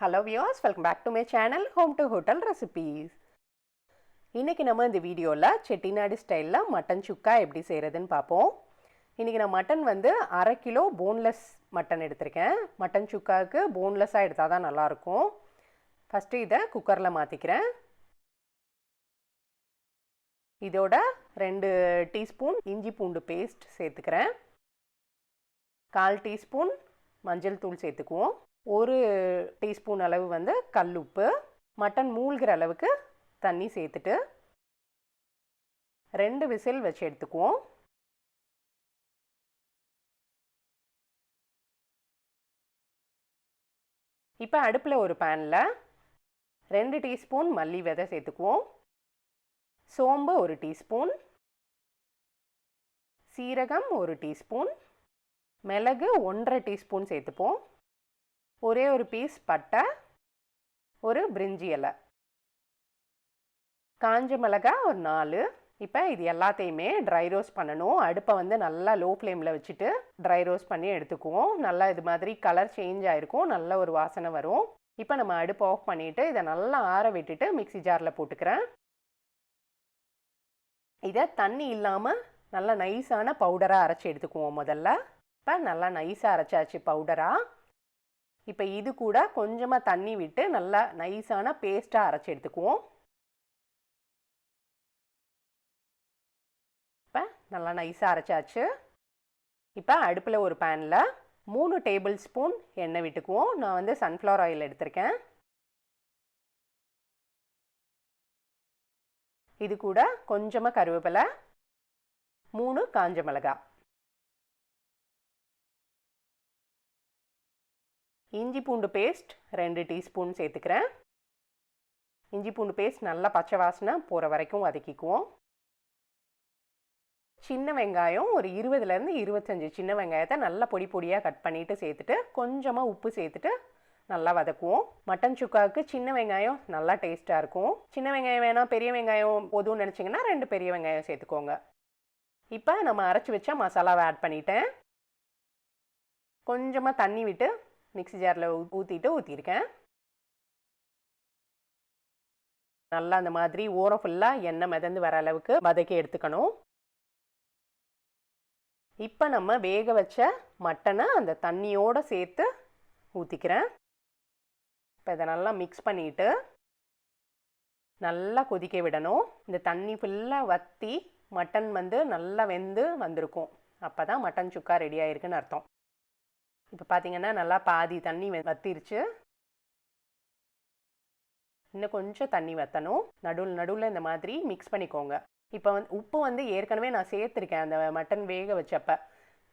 Hello viewers, welcome back to my channel Home to Hotel Recipes. இன்னைக்கு நம்ம இந்த வீடியோல செட்டிநாடு ஸ்டைல்ல மட்டன் சுக்கா எப்படி செய்யறதுன்னு பாப்போம். இன்னைக்கு நான் மட்டன் வந்து 1/2 கிலோ போன்லெஸ் மட்டன் எடுத்துர்க்கேன். மட்டன் சுக்காக்கு போன்லெஸ்ஸா எடுத்தா தான் நல்லா இருக்கும். ஃபர்ஸ்ட் இத குக்கர்ல மாத்திக்கிறேன். இதோட 2 டீஸ்பூன் இஞ்சி பூண்டு பேஸ்ட் சேர்த்துக்கிறேன். 1/4 டீஸ்பூன் மஞ்சள் தூள் சேர்த்துக்குவோம். 1 டீஸ்பூன் அளவு வந்து கல்லுப்பு, மட்டன் மூழ்கிற அளவுக்கு தண்ணி சேர்த்துட்டு 2 விசில் வச்சு எடுத்துக்குவோம். இப்போ அடுப்பில் ஒரு பேனில் 2 டீஸ்பூன் மல்லி விதை சேர்த்துக்குவோம். சோம்பு 1 டீஸ்பூன், சீரகம் 1 டீஸ்பூன், மிளகு 1/2 டீஸ்பூன் சேர்த்துப்போம். ஒரே ஒரு பீஸ் பட்டை, ஒரு பிரிஞ்சி இலை, காஞ்ச மிளகாய் ஒரு 4. இப்போ இது எல்லாத்தையுமே ட்ரை ரோஸ்ட் பண்ணணும். அடுப்பை வந்து நல்லா லோ ஃப்ளேமில் வச்சுட்டு ட்ரை ரோஸ்ட் பண்ணி எடுத்துக்குவோம். நல்லா இது மாதிரி கலர் சேஞ்ச் ஆகிருக்கும், நல்ல ஒரு வாசனை வரும். இப்போ நம்ம அடுப்பை ஆஃப் பண்ணிவிட்டு இதை நல்லா ஆற விட்டுட்டு மிக்ஸி ஜாரில் போட்டுக்கிறேன். இதை தண்ணி இல்லாமல் நல்லா நைஸான பவுடராக அரைச்சி எடுத்துக்குவோம் முதல்ல. இப்போ நல்லா நைஸாக அரைச்சாச்சு பவுடராக. இப்போ இது கூட கொஞ்சமாக தண்ணி விட்டு நல்லா நைஸான பேஸ்ட்டாக அரைச்சி எடுத்துக்குவோம். இப்போ நல்லா நைஸாக அரைச்சாச்சு. இப்போ அடுப்பில் ஒரு பேனில் 3 டேபிள் ஸ்பூன் எண்ணெய் விட்டுக்குவோம். நான் வந்து சன்ஃப்ளவர் ஆயில் எடுத்திருக்கேன். இது கூட கொஞ்சமாக கருவேப்பிலை, 3 காஞ்ச மிளகாய், இஞ்சி பூண்டு பேஸ்ட் 2 டீஸ்பூன் சேர்த்துக்கிறேன். இஞ்சி பூண்டு பேஸ்ட் நல்லா பச்சை வாசனை போகிற வரைக்கும் வதக்கிக்குவோம். சின்ன வெங்காயம் ஒரு 20லேருந்து 25 சின்ன வெங்காயத்தை நல்லா பொடி பொடியாக கட் பண்ணிவிட்டு சேர்த்துட்டு கொஞ்சமாக உப்பு சேர்த்துட்டு நல்லா வதக்குவோம். மட்டன் சுக்காவுக்கு சின்ன வெங்காயம் நல்லா டேஸ்ட்டாக இருக்கும். சின்ன வெங்காயம் வேணாம் பெரிய வெங்காயம் போதும்னு நினச்சிங்கன்னா 2 பெரிய வெங்காயம் சேர்த்துக்கோங்க. இப்போ நம்ம அரைச்சி வச்ச மசாலாவை ஆட் பண்ணிட்டேன். கொஞ்சமாக தண்ணி விட்டு மிக்ஸி ஜாரில் ஊற்றிருக்கேன். நல்லா அந்த மாதிரி ஓரம் ஃபுல்லாக எண்ணெய் மிதந்து வர அளவுக்கு வதக்கி எடுத்துக்கணும். இப்போ நம்ம வேக வச்ச மட்டனை அந்த தண்ணியோடு சேர்த்து ஊற்றிக்கிறேன். இப்போ இதை நல்லா மிக்ஸ் பண்ணிவிட்டு நல்லா கொதிக்க விடணும். இந்த தண்ணி ஃபுல்லாக வற்றி மட்டன் வந்து நல்லா வெந்து வந்திருக்கும். அப்போ தான் மட்டன் சுக்கா ரெடி ஆகிருக்குன்னு அர்த்தம். இப்போ பார்த்தீங்கன்னா நல்லா பாதி தண்ணி வற்றிருச்சு. இன்னும் கொஞ்சம் தண்ணி வற்றணும். நடுவில் இந்த மாதிரி மிக்ஸ் பண்ணிக்கோங்க. இப்போ வந்து உப்பு வந்து ஏற்கனவே நான் சேர்த்துருக்கேன் அந்த மட்டன் வேக வச்சப்போ.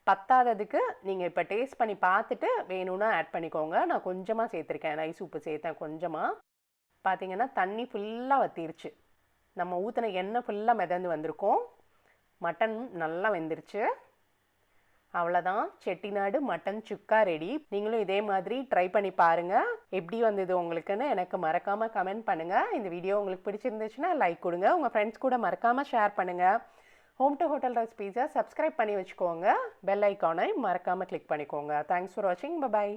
பத்தாததுக்கு நீங்கள் இப்போ டேஸ்ட் பண்ணி பார்த்துட்டு வேணும்னா ஆட் பண்ணிக்கோங்க. நான் கொஞ்சமாக சேர்த்துருக்கேன், நைஸ் உப்பு சேர்த்தேன் கொஞ்சமாக. பார்த்தீங்கன்னா தண்ணி ஃபுல்லாக வற்றிருச்சு. நம்ம ஊற்றின எண்ணெய் ஃபுல்லாக மிதந்து வந்திருக்கோம். மட்டன் நல்லா வெந்துருச்சு. அவ்வளோதான், செட்டிநாடு மட்டன் சுக்கா ரெடி. நீங்களும் இதே மாதிரி ட்ரை பண்ணி பாருங்கள். எப்படி வந்தது உங்களுக்குன்னு எனக்கு மறக்காமல் கமெண்ட் பண்ணுங்கள். இந்த வீடியோ உங்களுக்கு பிடிச்சிருந்துச்சுன்னா லைக் கொடுங்க. உங்கள் ஃப்ரெண்ட்ஸ் கூட மறக்காமல் ஷேர் பண்ணுங்கள். ஹோம் டு ஹோட்டல் ரெசிபீஸை சப்ஸ்கிரைப் பண்ணி வச்சுக்கோங்க. பெல் ஐக்கானை மறக்காமல் கிளிக் பண்ணிக்கோங்க. தேங்க்ஸ் ஃபார் வாட்சிங். பை.